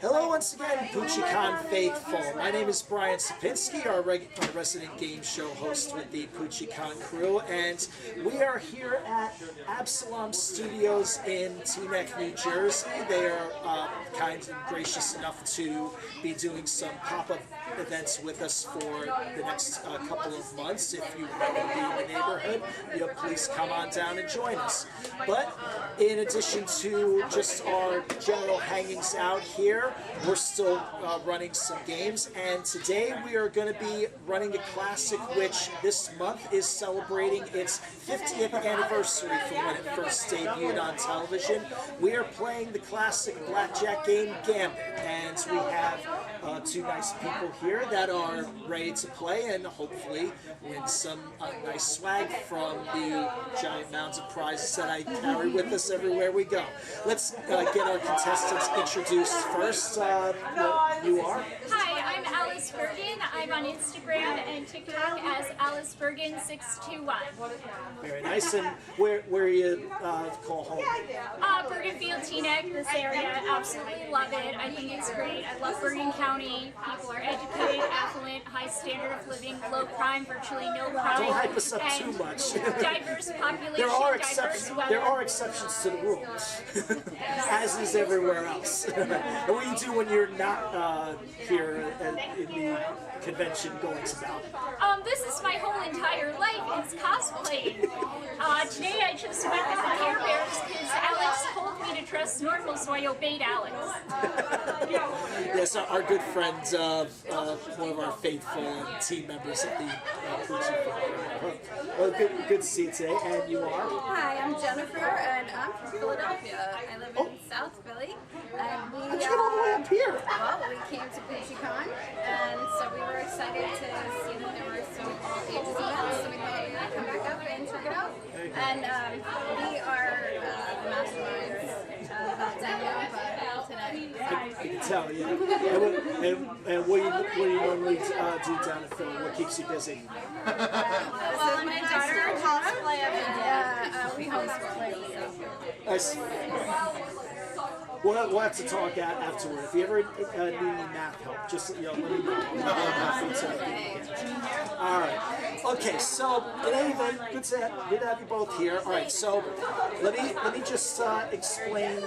Hello once again, Puchi Con faithful. My name is Brian Sapinski, our resident game show host with the Puchi Con crew, and we are here at Absalom Studios in Teaneck, New Jersey. They are kind and gracious enough to be doing some pop-up events with us for the next couple of months. If you happen to be in the neighborhood, please come on down and join us. But in addition to just our general hangings out here, we're still running some games, and today we are going to be running a classic which this month is celebrating its 50th anniversary from when it first debuted on television. We are playing the classic blackjack game Gambit, and we have two nice people here that are ready to play and hopefully win some nice swag from the giant mounds of prizes that I carry with us everywhere we go. Let's get our contestants introduced first. You are? Hi, I'm Alice Bergen. I'm on Instagram and TikTok as AliceBergen621. Very nice. And where you call home? Bergenfield, Teaneck, this area. Absolutely love it. I think it's great. I love Bergen County. People are educated, affluent, high standard of living, low crime, virtually no crime. Don't hype us up too much. Diverse population, diverse weather. There are exceptions to the rules, as is everywhere else. And what do you do when you're not here in the convention goings about? This is my whole entire life. It's cosplaying. Today I just went with the Care Bears because Alex told me to trust normal, so I obeyed Alex. Yes, our good friend, one of our faithful team members at the Puchi Con. Well, good to see you today. And you are? Hi, I'm Jennifer, and I'm from Philadelphia. I live in South Philly, and we How'd you get all the way up here? well, we came to Puchi Con, and so we were excited to see that there were some all ages events, so we thought we would come back up and check it out. And we are the masterminds of Daniel today. I can tell, yeah. And what do you normally do down in Philly? What keeps you busy? Well, my daughter cosplay and we homeschool. I see. We'll have to talk afterward. If you ever need any math help, just let me know. All right. Okay. So in any event, good to have you both here. All right. So let me just re-explain.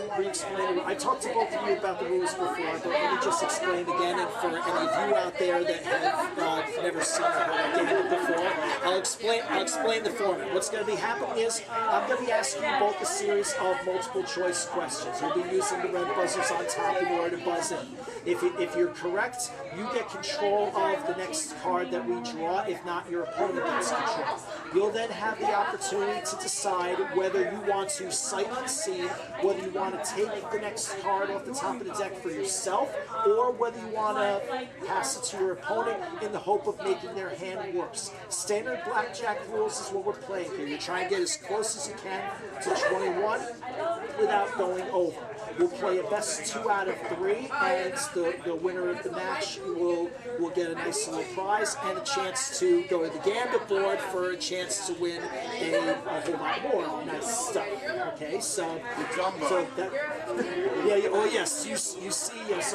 I talked to both of you about the rules before, but let me just explain again. And for any of you out there that have never seen or heard of Gambit before, I'll explain the format. What's going to be happening is I'm going to be asking you both a series of multiple choice questions. You'll be using the red buzzers on top in order to buzz in. If you're correct, you get control of the next card that we draw. If not, your opponent gets control. You'll then have the opportunity to decide whether you want to sight unseen, whether you want to take the next card off the top of the deck for yourself, or whether you want to pass it to your opponent in the hope of making their hand worse. Standard blackjack rules is what we're playing here. You try and get as close as you can to 21 without going over. We'll play a best 2 out of 3, and the winner of the match will get a nice little prize and a chance to go to the Gambit board for a chance to win a whole lot more nice stuff. Okay, so that, oh yes, you see, yes,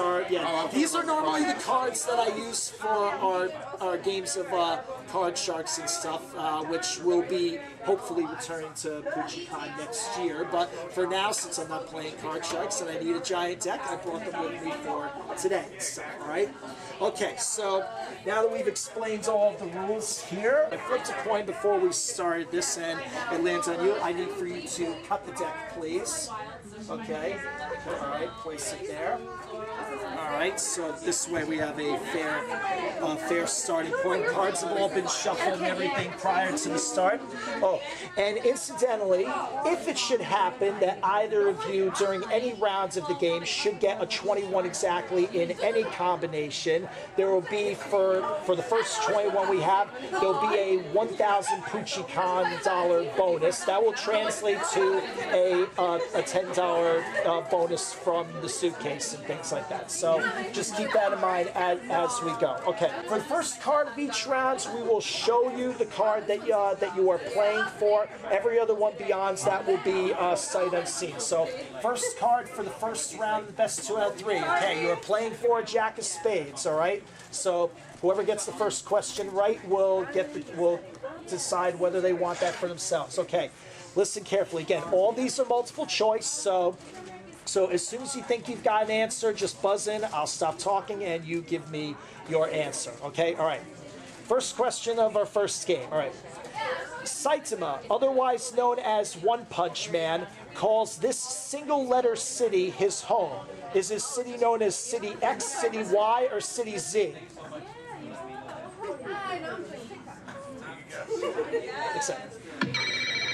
these are normally the cards that I use for our games of card sharks and stuff, which will be hopefully returning to Puchi Con next year. But for now, since I'm not playing card sharks and I need a giant deck, I brought them with me for today. So, all right. Okay, so now that we've explained all of the rules here, I flipped a coin before we started this, and it lands on you. I need for you to cut the deck, please. Okay. All right. Place it there. All right, so this way we have a fair starting point. Cards have all been shuffled and everything prior to the start. Oh, and incidentally, if it should happen that either of you during any rounds of the game should get a 21 exactly in any combination, there will be, for the first 21 we have, there'll be a 1,000 Puchi Con dollar bonus. That will translate to a $10 bonus from the suitcase and things like that. So just keep that in mind as we go. Okay, for the first card of each round, we will show you the card that you are playing for. Every other one beyond that will be sight unseen. So first card for the first round, the best 2 out of 3. Okay, you are playing for a Jack of Spades. All right, so whoever gets the first question right will decide whether they want that for themselves. Okay, listen carefully. Again, all these are multiple choice, so as soon as you think you've got an answer, just buzz in. I'll stop talking and you give me your answer. Okay, all right. First question of our first game. All right. Saitama, otherwise known as One Punch Man, calls this single-letter city his home. Is his city known as City X, City Y, or City Z? Except.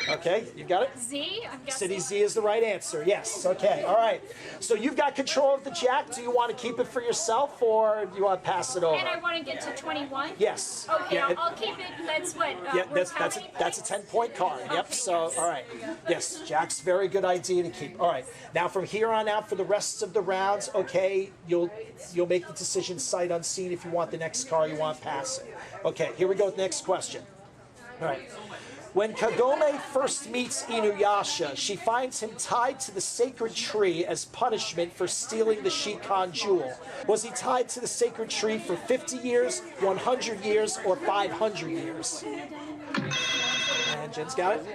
Okay, you got it? Z, I'm guessing. City Z is the right answer, yes. Okay, all right. So you've got control of the Jack. Do you want to keep it for yourself or do you want to pass it over? And I want to get to 21? Yes. Okay, Yeah, I'll keep it. That's what? Yeah, that's a 10-point card. Yep. Okay, So, yes. all right. Yes, Jack's very good idea to keep. All right. Now from here on out for the rest of the rounds, okay, you'll make the decision sight unseen if you want the next card, you want to pass it. Okay, here we go with the next question. All right. When Kagome first meets Inuyasha, she finds him tied to the sacred tree as punishment for stealing the Shikan jewel. Was he tied to the sacred tree for 50 years, 100 years, or 500 years? And Jen's got it?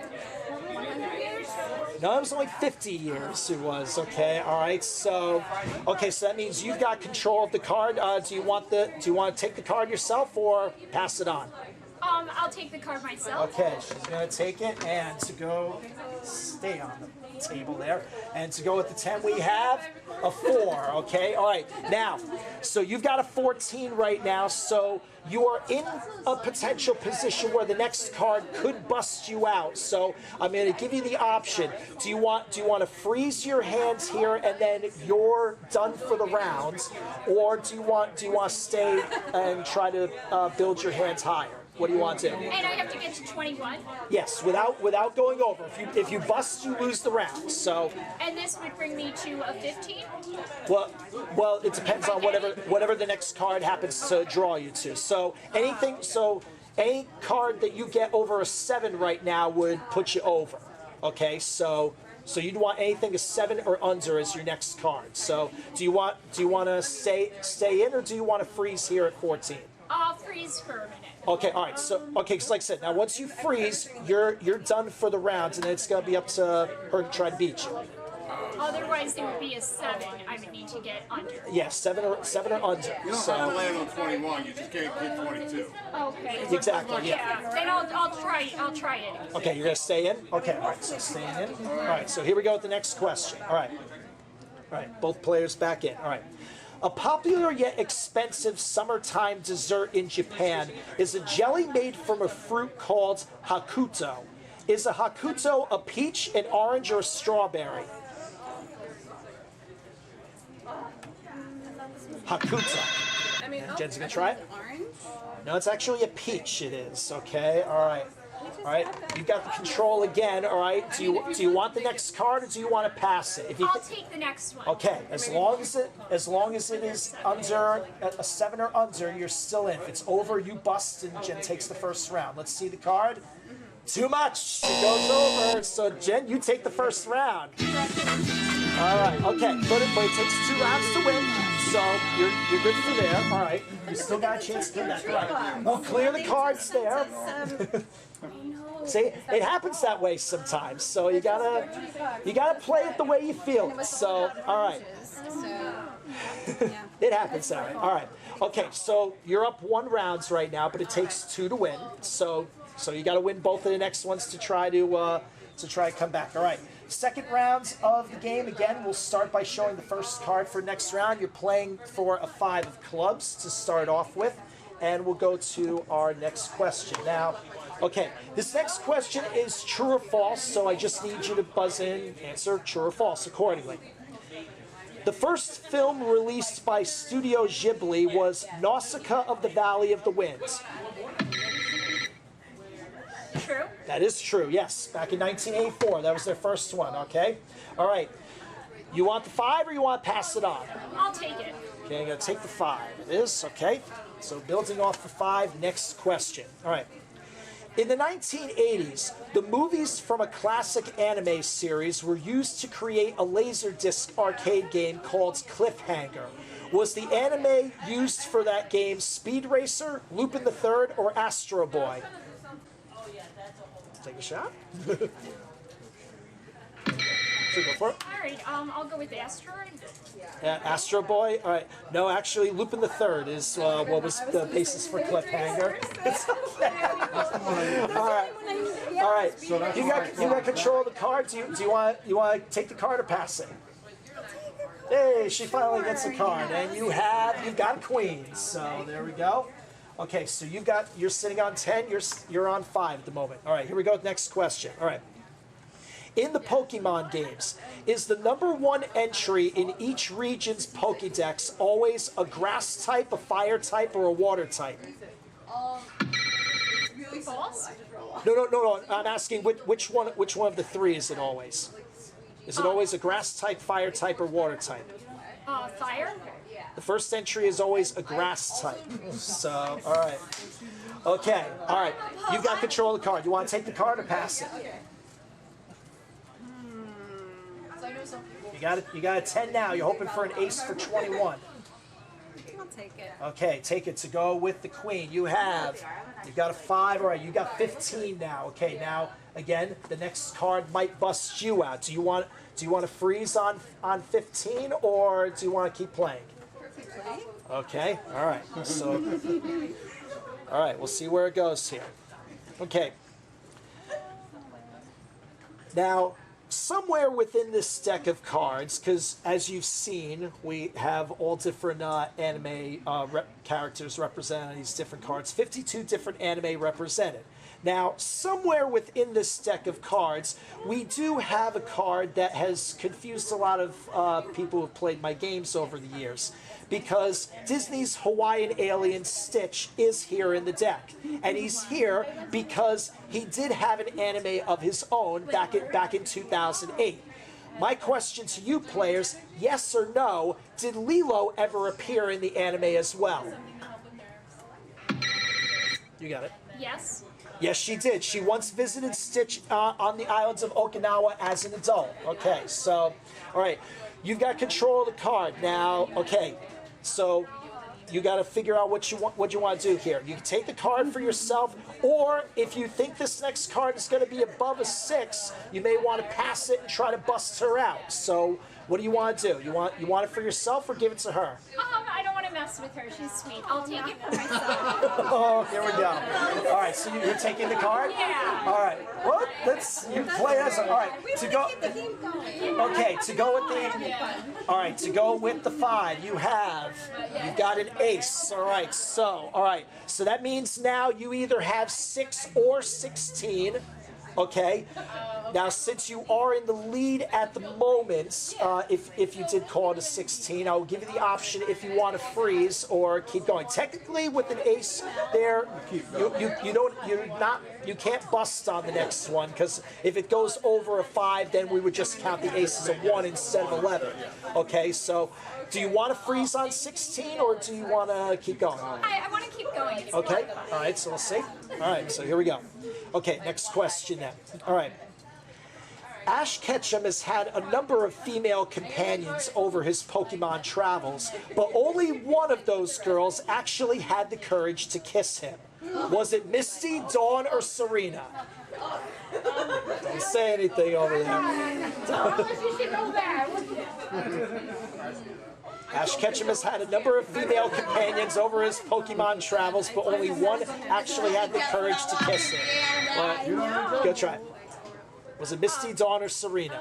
No, it was only 50 years it was, okay, all right, so that means you've got control of the card. Do you want to take the card yourself or pass it on? I'll take the card myself. Okay, she's going to take it, and to go, stay on the table there, and to go with the 10 we have, a 4, okay? All right, now, so you've got a 14 right now, so you are in a potential position where the next card could bust you out, so I'm going to give you the option. Do you want to freeze your hands here, and then you're done for the rounds, or do you want to stay and try to build your hands higher? What do you want to do? And I have to get to 21? Yes, without going over. If you bust, you lose the round. So. And this would bring me to a 15? Well, it depends on whatever the next card happens to draw you to. So any card that you get over a 7 right now would put you over. Okay, so you'd want anything a 7 or under as your next card. So do you want to stay in or do you want to freeze here at 14? I'll freeze for a minute. Okay, all right. So, because like I said, now once you freeze, you're done for the rounds, and then it's gonna be up to her to try to beat you. Otherwise, there would be a 7. I would need to get under. Yeah, 7 or under. You don't have to land on 21. You just can't get 22. Okay. Exactly. Yeah. Yeah. Then I'll try it. Okay, you're gonna stay in. Okay, all right. So staying in. All right. So here we go with the next question. All right. All right. Both players back in. All right. A popular yet expensive summertime dessert in Japan is a jelly made from a fruit called hakuto. Is a hakuto a peach, an orange, or a strawberry? Hakuto. I mean, Jen's gonna try it? Orange? No, it's actually a peach. It is. Okay. All right. All right. You got the control again. All right. Do you want the next card or do you want to pass it? If you I'll take the next one. Okay, as long as it is under a 7 or under, you're still in. If it's over, you bust, and Jen takes the first round. Let's see the card. Too much. It goes over. So Jen, you take the first round. All right. Okay, but it takes 2 rounds to win, so you're good for there. All right. You still got a chance to do that. All right. We'll clear the cards there. See, it happens that way sometimes. So you gotta play it the way you feel it. So, all right. It happens that way. All right. Okay, so you're up 1 rounds right now, but it takes 2 to win. So you got to win both of the next ones to try to come back. All right. Second round of the game. Again, we'll start by showing the first card for next round. You're playing for a 5 of clubs to start off with, and we'll go to our next question now. Okay, this next question is true or false, so I just need you to buzz in, answer true or false accordingly. The first film released by Studio Ghibli was Nausicaa of the Valley of the Winds. True. That is true, yes. Back in 1984, that was their first one, okay? All right. You want the 5 or you want to pass it on? I'll take it. Okay, I'm going to take the 5. It is, okay. So building off the 5, next question. All right. In the 1980s, the movies from a classic anime series were used to create a Laserdisc arcade game called Cliffhanger. Was the anime used for that game Speed Racer, Lupin the Third, or Astro Boy? Take a shot. So go for it. All right, I'll go with the asteroid. Astro Boy? All right. No, actually, Lupin the Third is what was the basis for Cliffhanger. It's okay. All right. All right. You got control of the card. Do you want to take the card or pass it? Hey, she finally gets a card, and you've got a queen. So there we go. Okay, so you're sitting on 10. You're on 5 at the moment. All right. Here we go. Next question. All right. In the Pokemon games, is the #1 entry in each region's Pokédex always a grass type, a fire type, or a water type? False? No. I'm asking which one of the 3 is it always? Is it always a grass type, fire type, or water type? Fire? The first entry is always a grass type. So, all right. Okay, all right. You've got control of the card. You want to take the card or pass it? You got a 10 now. You're hoping for an ace for 21. I'll take it. Okay, take it to go with the queen. You've got a 5. All right, you got 15 now. Okay, now again, the next card might bust you out. Do you want to freeze on 15 or do you want to keep playing? Okay, all right. So, all right, we'll see where it goes here. Okay. Now, somewhere within this deck of cards, because as you've seen, we have all different anime characters represented on these different cards, 52 different anime represented. Now, somewhere within this deck of cards, we do have a card that has confused a lot of people who have played my games over the years, because Disney's Hawaiian alien Stitch is here in the deck, and he's here because he did have an anime of his own back in 2008. My question to you players, yes or no, did Lilo ever appear in the anime as well? You got it. Yes. Yes, she did. She once visited Stitch on the islands of Okinawa as an adult. Okay, so, all right. You've got control of the card now. Okay, so you got to figure out what you want to do here. You can take the card for yourself, or if you think this next card is going to be above a 6, you may want to pass it and try to bust her out. So, what do you want to do? You want it for yourself or give it to her? I don't want to mess with her. She's sweet. I'll take it for myself. Oh, here we go. All right, so you're taking the card? Yeah. All right. Well, you play as all right. To go. Okay, to go with the. All right, to go with the 5, you've got an ace. All right. So that means now you either have 6 or 16. Okay. Now, since you are in the lead at the moment, if you did call it a 16, I will give you the option if you want to freeze or keep going. Technically, with an ace there, you can't bust on the next one, because if it goes over a 5, then we would just count the ace as a 1 instead of 11. Okay, so do you want to freeze on 16 or do you want to keep going? I want to keep going. It's Okay, fun. all right, so we'll see. All right, so here we go. Okay, next question then. All right. Ash Ketchum has had a number of female companions over his Pokemon travels, but only one of those girls actually had the courage to kiss him. Was it Misty, Dawn, or Serena? Don't say anything over there. Ash Ketchum has had a number of female companions over his Pokemon travels, but only one actually had the courage to kiss him. All right, go try it. Was it Misty, Dawn, or Serena?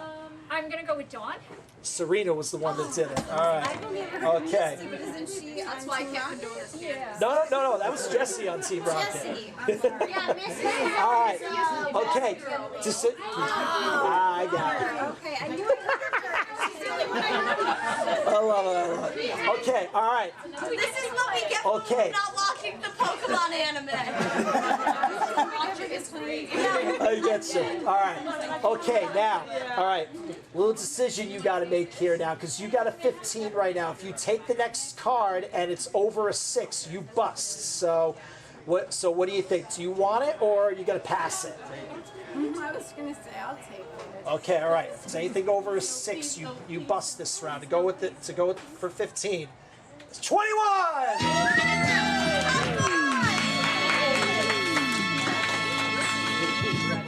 I'm going to go with Dawn. Serena was the one that did it. All right. Okay. Isn't she? That's why I can't do it. No. That was Jessie on Team Rocket. Jessie. All right. Okay. Just sit. I got it. Okay, I knew it. I love it. Okay. All right. This is what we get Okay. for not watching the Pokemon anime. basically. I get you. All right. Okay, now, all right. Little decision you got to make here now, because you got a 15 right now. If you take the next card and it's over a 6, you bust. So what do you think? Do you want it, or are you going to pass it? I was gonna say I'll take it. Okay, all right. So anything over a 6, you bust this round. To go with for 15. It's 21.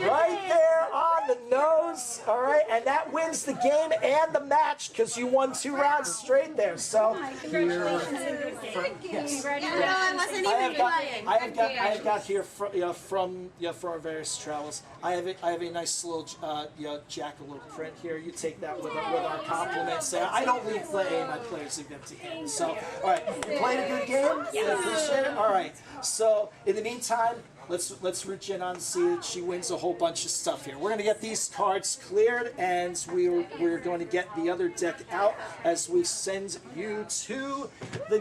Right there on the nose, all right, and that wins the game and the match because you won 2 rounds straight there. So, Congratulations. yes. I wasn't even playing. I have got here from our various travels. I have a nice little jacket, a little print here. You take that with our compliments. I don't leave my players leave empty-handed. So, all right, you played a good game. Yeah. I appreciate it. All right. So, in the meantime, let's reach in on and see that she wins a whole bunch of stuff here. We're going to get these cards cleared, and we're going to get the other deck out as we send you to the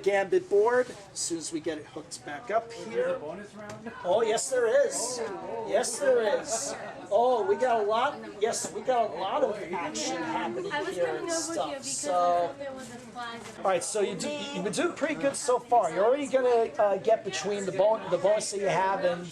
Gambit board as soon as we get it hooked back up here. Oh, yes, there is. Yes, there is. Oh, we got a lot. Yes, we got a lot of action happening here and stuff. So, all right. So you've been doing pretty good so far. You're already going to get between the bonus that you have and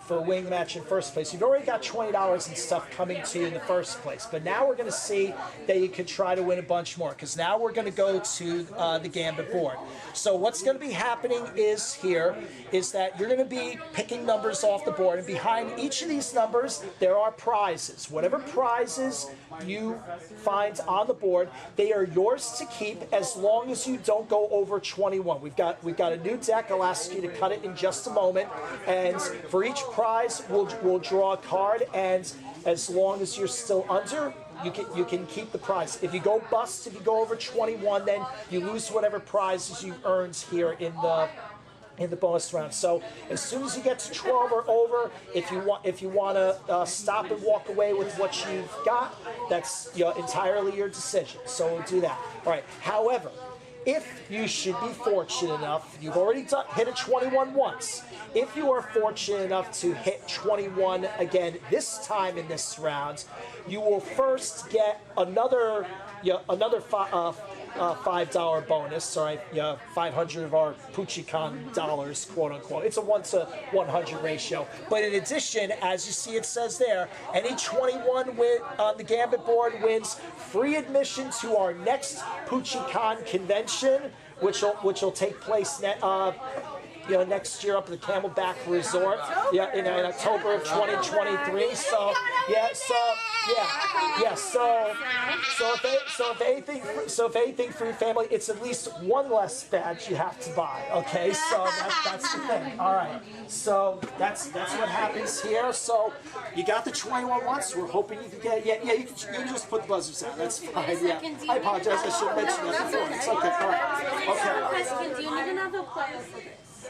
for a wing match in first place. You've already got $20 and stuff coming to you in the first place. But now we're going to see that you can try to win a bunch more, because now we're going to go to the Gambit board. So what's going to be happening is that you're going to be picking numbers off the board, and behind each of these numbers there are prizes. Whatever prizes you find on the board, they are yours to keep as long as you don't go over 21. We've got a new deck. I'll ask you to cut it in just a moment, and for each prize we'll draw a card, and as long as you're still under, you can keep the prize. If you go bust, if you go over 21, then you lose whatever prizes you've earned here in the bonus round. So as soon as you get to 12 or over, if you want to stop and walk away with what you've got, that's entirely your decision. So we'll do that. All right. However, if you should be fortunate enough, you've already hit a 21 once. If you are fortunate enough to hit 21 again this time in this round, you will first get another $5 bonus. All right, 500 of our Puchi Con dollars, quote unquote. It's a 1-to-100 ratio. But in addition, as you see, it says there, any 21 on the Gambit board wins free admission to our next Puchi Con convention, which will take place next year up at the Camelback Resort, in October of 2023. So if anything for your family, it's at least one less badge you have to buy. Okay, so that's the thing. All right, so that's what happens here. So you got the 21 once. We're hoping you can get it. Yeah, you can just put the buzzers out. That's fine. Yeah, I apologize. I should have mentioned that before. It's okay. All right. Okay. Do you need another player for this?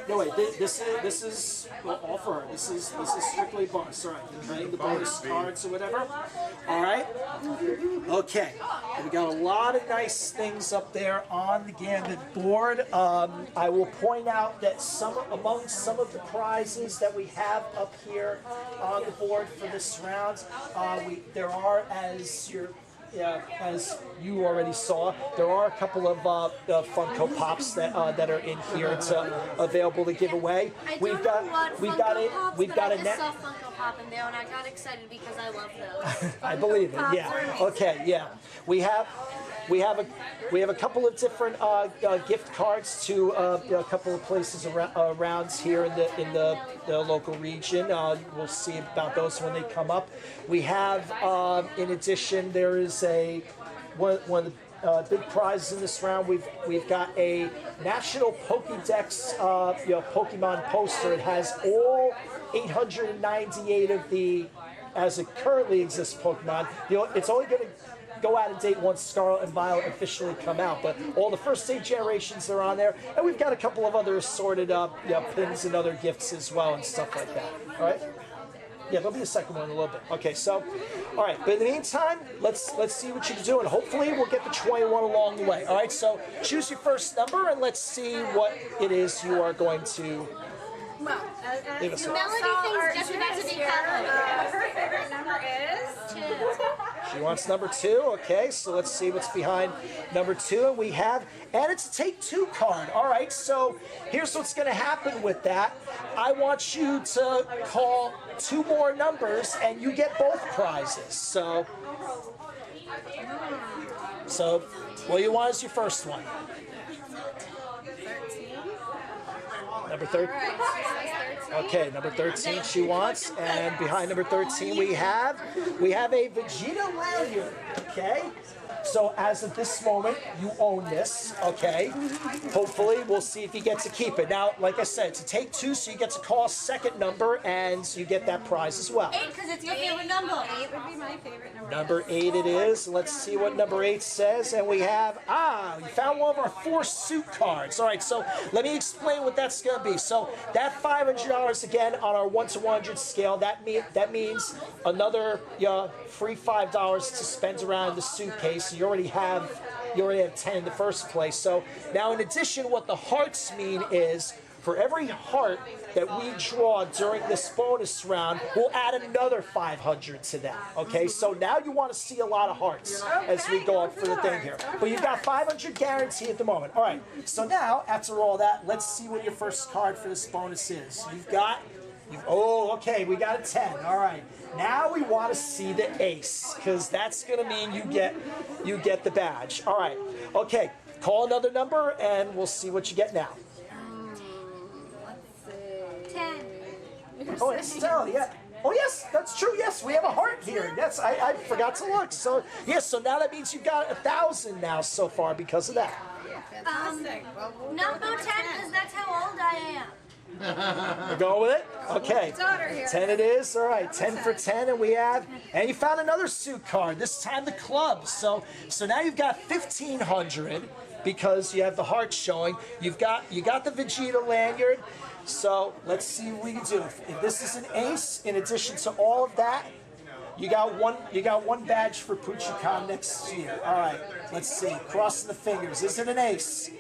No, wait, this is all for her. This is strictly bonus. All right, you're playing the bonus cards or whatever. All right. Okay. We got a lot of nice things up there on the Gambit board. I will point out that among some of the prizes that we have up here on the board for this round, there are, as you already saw, there are a couple of Funko Pops that are in here available to give away. We've got a net. Funko Pop in there, and I got excited because I love those. I believe it. Yeah. Okay. Yeah. We have a couple of different gift cards to a couple of places around here in the local region. We'll see about those when they come up. We have, in addition, there is one of the big prizes in this round. We've got a National Pokédex Pokemon poster. It has all 898 of the, as it currently exists, Pokemon. It's only going to go out of date once Scarlet and Violet officially come out, but all the first 8 generations are on there, and we've got a couple of other assorted pins and other gifts as well and stuff like that. All right. Yeah, there'll be a second one in a little bit. Okay, so, all right. But in the meantime, let's see what you can do, and hopefully we'll get the 21 along the way. All right. So choose your first number, and let's see what it is you are going to. Well, Leave us Melody thinks just about to be her favorite number is 2. She wants number 2. Okay, so let's see what's behind number 2. And we have, and it's a take 2 card. All right, so here's what's going to happen with that. I want you to call 2 more numbers, and you get both prizes. So what do you want as your first one? 13. Number 13. All right, she says 13. Okay, number 13 she wants, and behind number 13 we have a Vegeta lanyard. Okay, so as of this moment you own this. Okay, hopefully we'll see if you get to keep it. Now, like I said, it's a take 2, so you get to call a second number, and you get that prize as well. 8, because it's your favorite number. 8 would be my favorite number. Number 8 it is. Let's see what number 8 says. And we have, we found one of our 4 suit cards. All right, so let me explain what that's going to be. So that $500 again on our 1 to 100 scale, that means another free $5 to spend around in the suitcase. You already have 10 in the first place. So now in addition, what the hearts mean is, for every heart that we draw during this bonus round, we'll add another 500 to that. Okay, so now you want to see a lot of hearts as we go up for the thing here. But you've got 500 guarantee at the moment. All right, so now after all that, let's see what your first card for this bonus is. Okay, we got a 10. All right, now we want to see the ace, because that's going to mean you get the badge. All right, okay, call another number and we'll see what you get now. 10. Oh, Estelle, yeah. Oh, yes, that's true. Yes, we have a heart here. Yes, I forgot to look. So, yes, so now that means you've got 1,000 now so far because of that. Fantastic. Number 10, because that's how old I am. We're going with it? Okay. Daughter here. 10 it is. All right, 10 for 10, and you found another suit card, this time the club. So now you've got 1,500 because you have the heart showing. You got the Vegeta lanyard. So let's see what we can do. If this is an ace, in addition to all of that, you got one badge for Puchi Con next year. All right, let's see. Crossing the fingers. Is it an ace?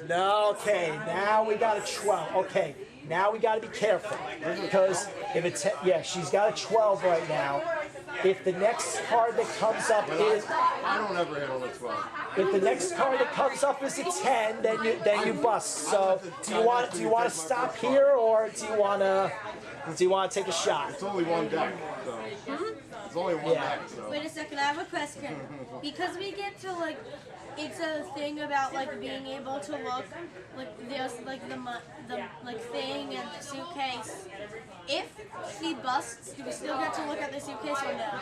No. Okay, now we got a 12. Okay, now we got to be careful because if it's she's got a 12 right now. If the next card that comes up is, I don't ever hit on a 12. if the next card that comes up is a 10, then you bust. So do you want to stop here, or do you want to take a shot? It's only one deck, so. It's only one deck, so. Wait a second, I have a question. Because we get to, like, it's a thing about, like, being able to look, like, there's, like, the thing and the suitcase. If she busts, do we still get to look at the suitcase or no?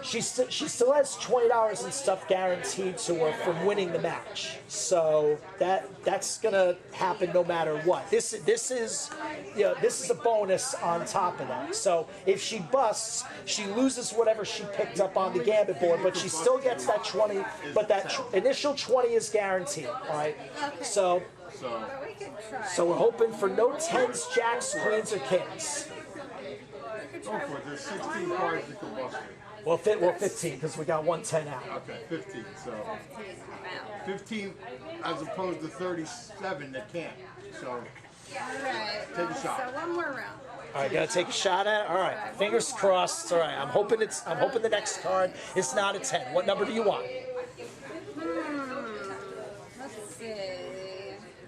She still has $20 and stuff guaranteed to her from winning the match. So that's gonna happen no matter what. This is a bonus on top of that. So if she busts, she loses whatever she picked up on the Gambit board, but she still gets that 20. But that initial 20 is guaranteed. All right. Okay. So We could try. we're hoping for no 10s, jacks, queens, or kings. Go for it. There's 16 cards you can bust it. Well, 15 because we got 110 out. Okay, 15. So 15 as opposed to 37 that can't. So All right. take a shot. So one more round. All right, gotta take a shot at it. All right, fingers crossed. All right, I'm hoping the next card is not a 10. What number do you want? Let's see.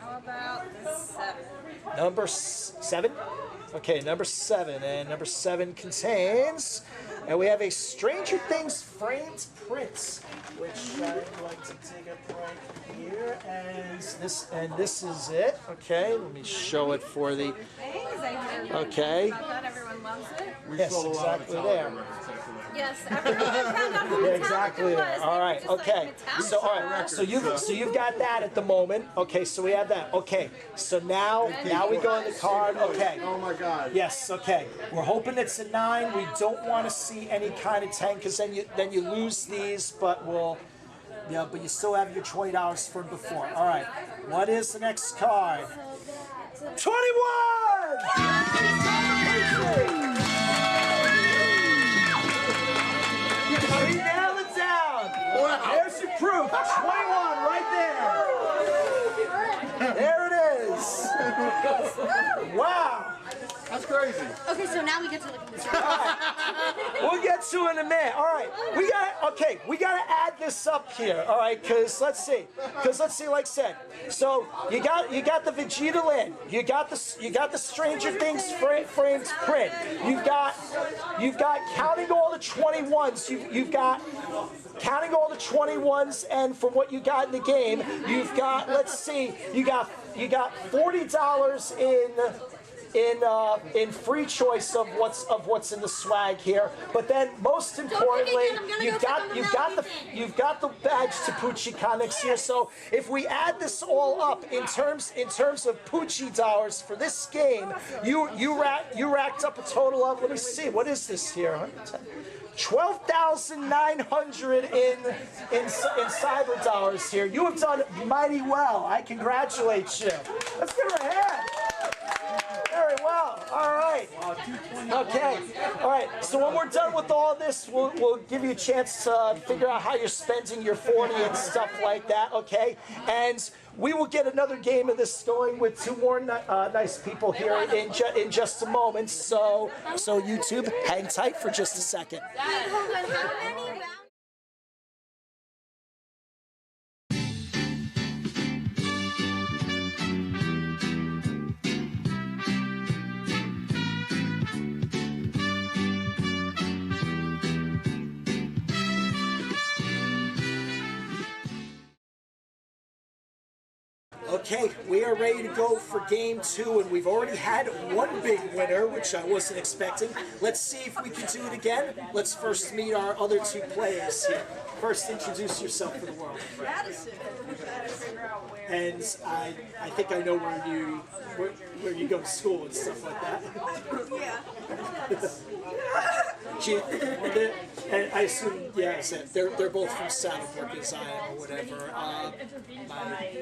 How about the 7? Number 7. Okay, number 7, and number 7 contains, and we have a Stranger Things framed print, which I'd like to take up right here, and this is it. Okay, let me show it for the. Amazing. Okay. I thought everyone loves it. We Yes, sold a lot of exactly Metallica there. records after that. Yes, everyone found out who Yeah, Metallica exactly. was. All right. They were just Okay. like, Metallica. So all right. So you've got that at the moment. Okay. So we have that. Okay. So now we go in the card. Okay. Oh my God. Yes. Okay. We're hoping it's a 9. We don't want to see any kind of 10 because then you lose these. But but you still have your $20 from before. All right. What is the next card? 21. We nailed it down. There's your proof. 21 right there. There it is. Wow. crazy. Okay, so now we get to look at this. We'll get to it in a minute. All right, we gotta add this up here. All right, because let's see, like I said, so you got the Vegeta Land, you got the Stranger Things frames print, you've got counting all the 21s, you've got counting all the 21s, and from what you got in the game, you've got, let's see, you got $40 in free choice of what's in the swag here. But then most importantly, you've got the badge to Puchi Con next year. So if we add this all up in terms of Puchi dollars for this game, you racked up a total of, let me see, what is this here? 12,900 in cyber dollars here. You have done mighty well. I congratulate you. Let's give her a hand. Very well. All right. Okay. All right. So when we're done with all this, we'll give you a chance to figure out how you're spending your 40 and stuff like that. Okay. And we will get another game of this going with two more nice people here in just a moment. So YouTube, hang tight for just a second. Hold on, how many rounds? Okay, we are ready to go for game 2, and we've already had one big winner, which I wasn't expecting. Let's see if we can do it again. Let's first meet our other two players here. First, introduce yourself for the world. Madison. And I think I know where you go to school and stuff like that. Yeah. And I assume, yeah, they're both from Southwark as I am, or whatever.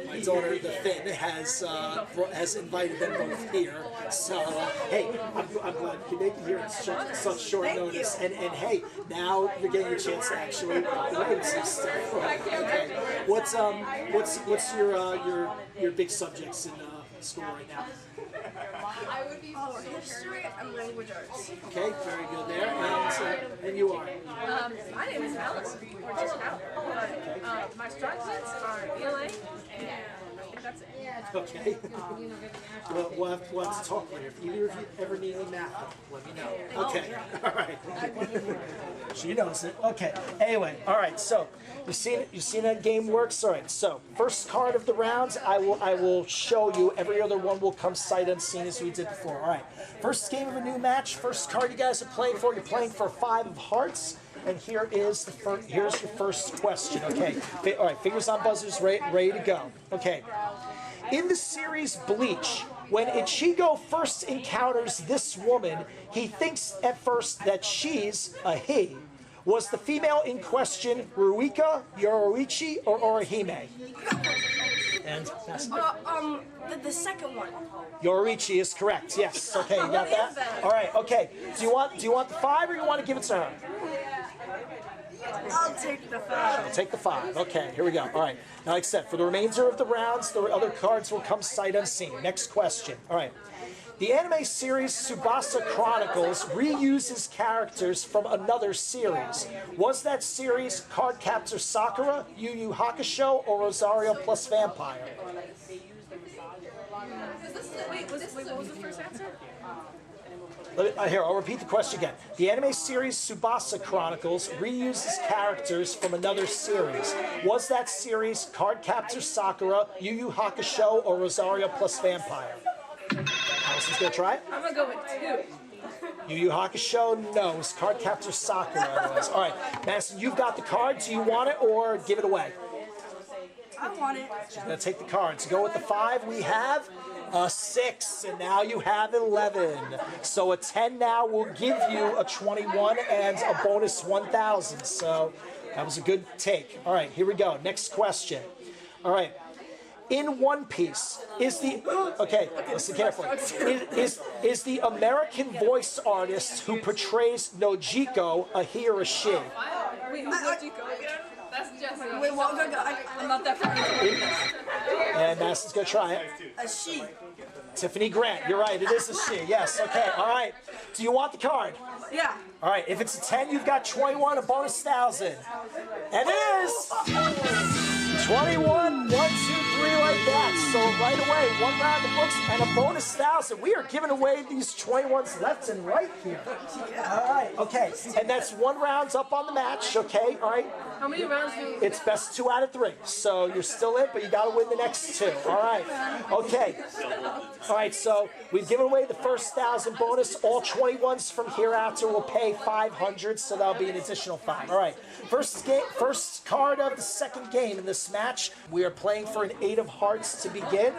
My daughter, the Finn, has invited them both here. So, hey, I'm glad you can make it here at such short notice. And hey, now you're getting a chance to actually look at some stuff. Okay. What's your big subjects in school right now? History and language arts. Okay, very good there. And you are? My name is Alice, which is out. But my strong points are ELA, and I think that's it. Okay. Well, we'll have to talk later. If either of you ever need any math help, let me know. Okay. All right. She knows it. Okay. Anyway, all right. So you seen that game works? All right. So first card of the rounds, I will show you. Every other one will come sight unseen as we did before. All right. First game of a new match. First card you guys are playing for. You're playing for 5 of hearts. And here is here's your first question. Okay. All right. Fingers on buzzers, ready to go. Okay. In the series Bleach, when Ichigo first encounters this woman, he thinks at first that she's a he. Was the female in question Ruika, Yoruichi, or Orihime? And The second one. Yoruichi is correct. Yes. Okay, you got that? All right. Okay. Do you want the 5 or you want to give it to her? I'll take the 5. I'll take the 5. Okay, here we go. All right. Now, like I said, for the remainder of the rounds, the other cards will come sight unseen. Next question. All right. The anime series Tsubasa Chronicles reuses characters from another series. Was that series Card Captor Sakura, Yu Yu Hakusho, or Rosario plus Vampire? Wait, what was the first answer? Here, I'll repeat the question again. The anime series Tsubasa Chronicles reuses characters from another series. Was that series Card Captor Sakura, Yu Yu Hakusho, or Rosario plus Vampire? Allison's gonna try it? I'm gonna go with 2. Yu Yu Hakusho, no. It was Card Captor Sakura. All right, Madison, you've got the card. Do you want it or give it away? I want it. She's gonna take the card. So go with the 5. We have a 6, and now you have 11. So a 10 now will give you a 21 and a bonus 1,000. So that was a good take. All right, here we go. Next question. All right. In One Piece, listen carefully. Is the American voice artist who portrays Nojiko a he or a she? Wait, who's Nojiko? That's Jessica. Wait, what? I'm not that familiar. And Madison's gonna try it. A she. Tiffany Grant, you're right, it is a she. Yes, okay, all right. Do you want the card? Yeah. All right, if it's a 10, you've got 21, a bonus 1,000. And it is 21, 1, 2, 3 like that. So right away, one round of books and a bonus 1,000. We are giving away these 21s left and right here. All right, okay. And that's 1 round up on the match, okay? All right. How many rounds do you... It's best 2 out of 3. So you're still in, but you got to win the next 2. All right. Okay. All right, so we've given away the first 1,000 bonus. All 21s from here after will pay 500, so that'll be an additional 5. All right. First card of the second game in this match. We are playing for an 8 of hearts to begin.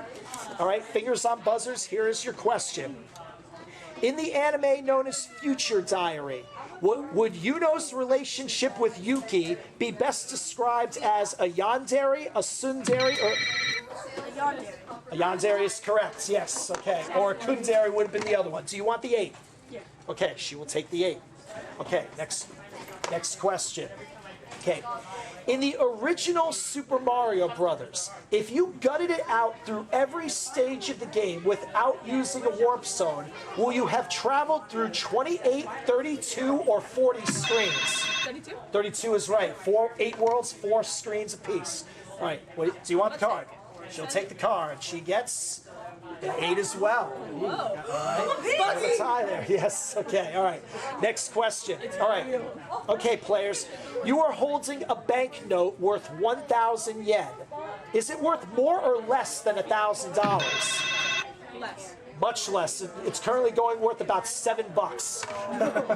All right, fingers on buzzers. Here is your question. In the anime known as Future Diary, would Yuno's relationship with Yuki be best described as a yandere, a tsundere, or... A yandere is correct, yes, okay. Or a kundere would have been the other one. Do you want the 8? Yeah. Okay, she will take the 8. Okay, next question. Okay. In the original Super Mario Brothers, if you gutted it out through every stage of the game without using a warp zone, will you have traveled through 28, 32, or 40 screens? 32? 32 is right. 8 worlds, 4 screens apiece. All right, wait, do you want the card? She'll take the card. She gets an 8 as well. Ooh, all right. Got a tie there. Yes, okay, all right. Next question. All right. Okay, players. You are holding a banknote worth 1,000 yen. Is it worth more or less than $1,000? Less. Much less. It's currently going worth about $7.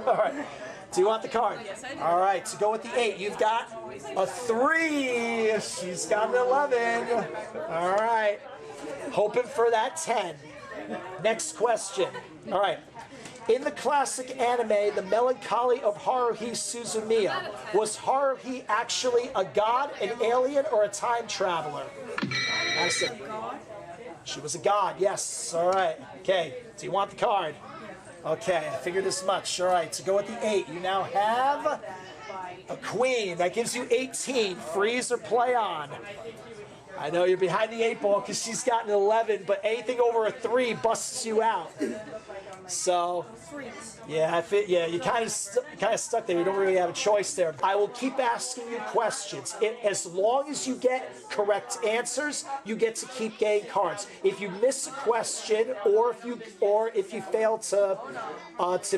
All right. Do you want the card? Yes, I do. All right, to go with the 8, you've got a 3. She's got an 11. All right. Hoping for that 10. Next question. All right. In the classic anime, The Melancholy of Haruhi Suzumiya, was Haruhi actually a god, an alien, or a time traveler? I said, she was a god, yes. All right. Okay. Do you want the card? Okay, I figured as much. All right, to go with the 8, you now have a queen. That gives you 18. Freeze or play on. I know you're behind the 8 ball because she's got an 11, but anything over a 3 busts you out. So, yeah, you kind of stuck there. You don't really have a choice there. I will keep asking you questions. As long as you get correct answers, you get to keep getting cards. If you miss a question, or if you fail to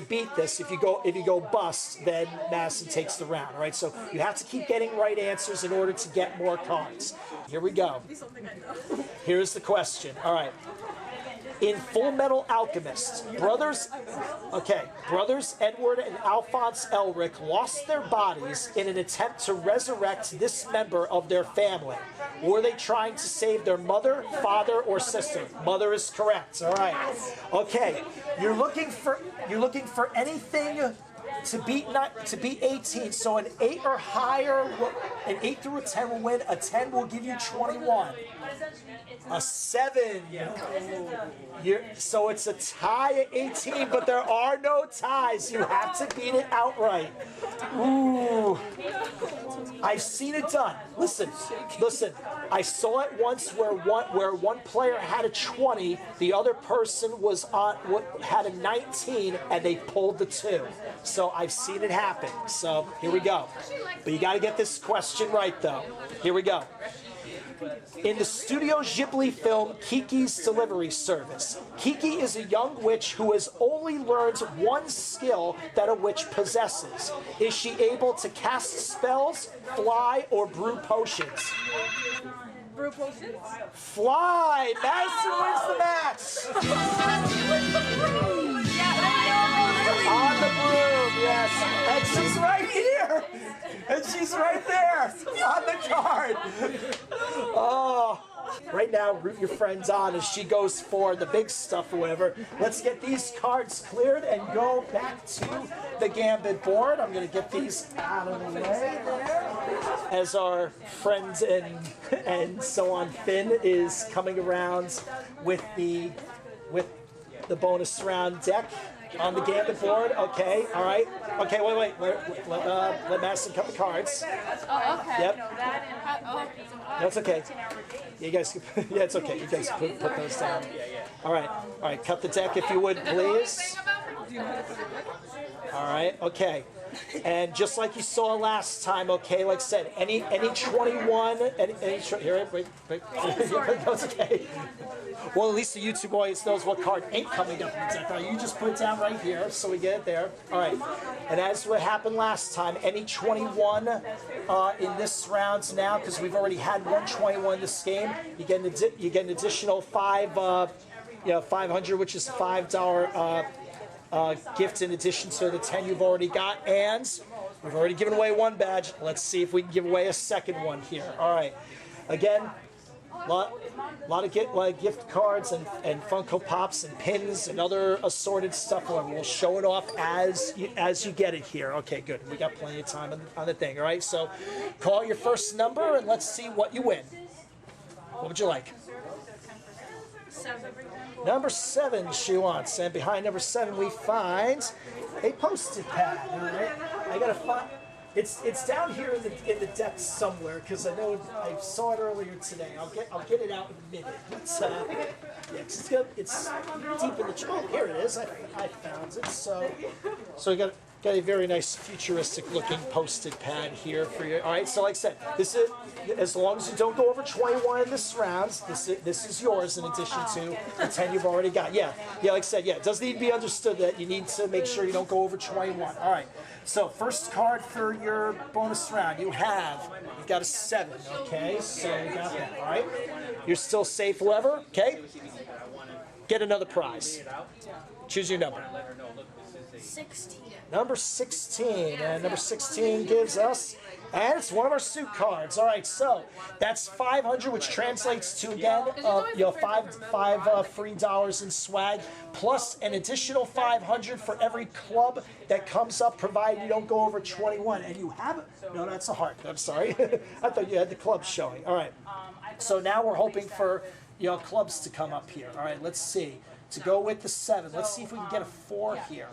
beat this, if you go bust, then Madison takes the round. All right, so you have to keep getting right answers in order to get more cards. Here we go. Here's the question. All right. In Full Metal Alchemist, brothers Edward and Alphonse Elric lost their bodies in an attempt to resurrect this member of their family. Were they trying to save their mother, father, or sister? Mother is correct. All right. Okay. You're looking for anything to beat 18. So an 8 or higher, an 8 through a 10 will win. A 10 will give you 21. A 7. So it's a tie at 18, but there are no ties. You have to beat it outright. Ooh. I've seen it done. Listen. I saw it once where one player had a 20, the other person had a 19, and they pulled the 2. So I've seen it happen. So here we go. But you got to get this question right, though. Here we go. In the Studio Ghibli film Kiki's Delivery Service, Kiki is a young witch who has only learned one skill that a witch possesses. Is she able to cast spells, fly, or brew potions? Brew potions? Fly! Madison wins the match! On the broom, yes. And she's right here. And she's right there on the card. Oh. Right now, root your friends on as she goes for the big stuff or whatever. Let's get these cards cleared and go back to the Gambit board. I'm going to get these out of the way there. As our friend and so on Finn is coming around with the bonus round deck on the Gambit board. Okay, all right. Okay, wait. Let Madison cut the cards. Oh, okay. Yep. Oh, That's okay. You guys, yeah, it's okay. You guys put those down. All right. Cut the deck if you would, please. All right. Okay. And just like you saw last time, okay, like I said, any 21, here, wait, that's okay. Well, at least the YouTube audience knows what card ain't coming up in the deck. All right, you just put it down right here, so we get it there. All right, and as what happened last time, any 21 in this round now, because we've already had 121 in this game, you get an additional 500, which is $5 gift in addition to the 10 you've already got, and we've already given away one badge. Let's see if we can give away a second one here. All right, again, lot of gift cards and Funko Pops and pins and other assorted stuff. We'll show it off as you get it here. Okay, good. We got plenty of time on the thing. All right, so call your first number and let's see what you win. What would you like? Number 7 she wants, and behind number 7 we find a Post-it pad. All right, I gotta find. It's down here in the depths somewhere because I know I saw it earlier today. I'll get it out in a minute. It's it's deep in the. Oh, here it is. I found it. So we got a very nice futuristic looking Post-it pad here for you. All right, so like I said, this is, as long as you don't go over 21 in this round, this is yours in addition to the 10 you've already got. Yeah, like I said, it does need to be understood that you need to make sure you don't go over 21. All right, so first card for your bonus round, you've got a 7, okay? So you got that, all right? You're still safe, whoever, okay? Get another prize. Choose your number. 16. Number 16, and number 16 gives us, and it's one of our suit cards. All right, so that's 500, which translates to again, five free dollars in swag, plus an additional 500 for every club that comes up, provided you don't go over 21. And you have no, that's a heart. I'm sorry, I thought you had the clubs showing. All right, so now we're hoping for clubs to come up here. All right, let's see. To go with the 7, let's see if we can get a 4 here.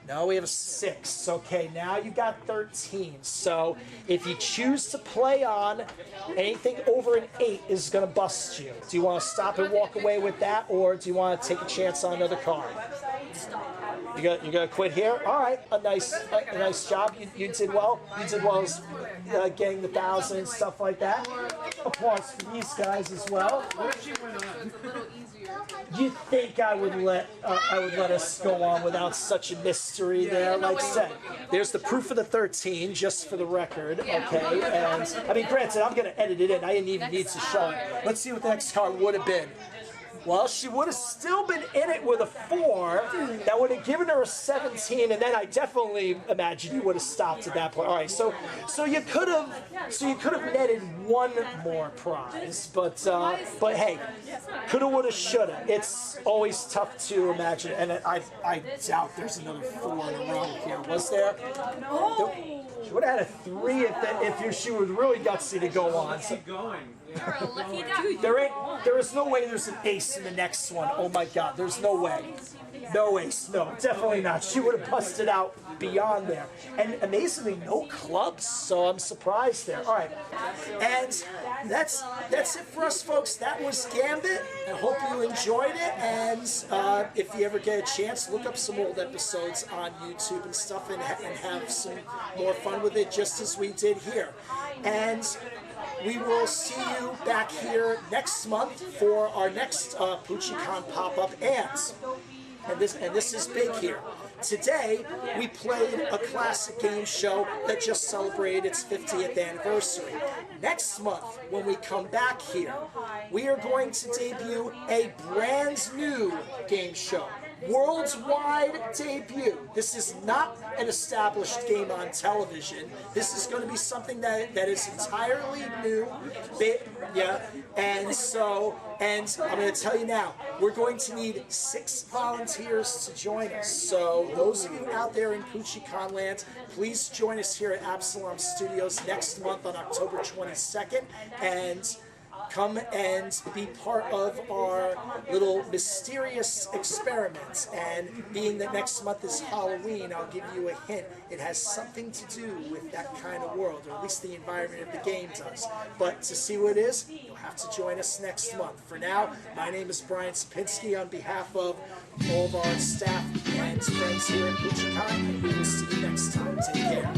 No, we have a 6. Okay, now you got 13. So if you choose to play on, anything over an 8 is going to bust you. Do you want to stop and walk away with that, or do you want to take a chance on another card? You're gonna quit here? All right, a nice job. You did well. You did well as getting the 1,000 and stuff like that. Applause for these guys as well. What if she went on? You think I would let us go on without such a mystery there? Like I said, there's the proof of the 13, just for the record, okay? And I mean, granted, I'm gonna edit it in. I didn't even need to show it. Let's see what the next card would have been. Well, she would have still been in it with a 4. That would have given her a 17, and then I definitely imagine you would have stopped at that point. All right, so you could have netted one more prize, but hey, coulda, woulda, shoulda. It's always tough to imagine, and I doubt there's another 4 in a row here. Was there? She would have had a 3 if she was really gutsy to go on. So, You're a lucky duck. there is no way there's an ace in the next one. Oh my God, there's no way. No ace, no, definitely not. She would have busted out beyond there. And amazingly, no clubs, so I'm surprised there. All right, and that's it for us, folks. That was Gambit. I hope you enjoyed it, and if you ever get a chance, look up some old episodes on YouTube and stuff and have some more fun with it, just as we did here. And we will see you back here next month for our next Puchi Con pop-up, and this is big here. Today, we played a classic game show that just celebrated its 50th anniversary. Next month, when we come back here, we are going to debut a brand new game show. Worldwide debut. This is not an established game on television. This is going to be something that is entirely new. And I'm going to tell you now, we're going to need 6 volunteers to join us. So those of you out there in Puchi Con land, please join us here at Absalom Studios next month on October 22nd. And come and be part of our little mysterious experiments. And being that next month is Halloween, I'll give you a hint. It has something to do with that kind of world, or at least the environment of the game does. But to see what it is, you'll have to join us next month. For now, my name is Brian Sapinski on behalf of all of our staff and friends here at Puchi Con. We will see you next time. Take care.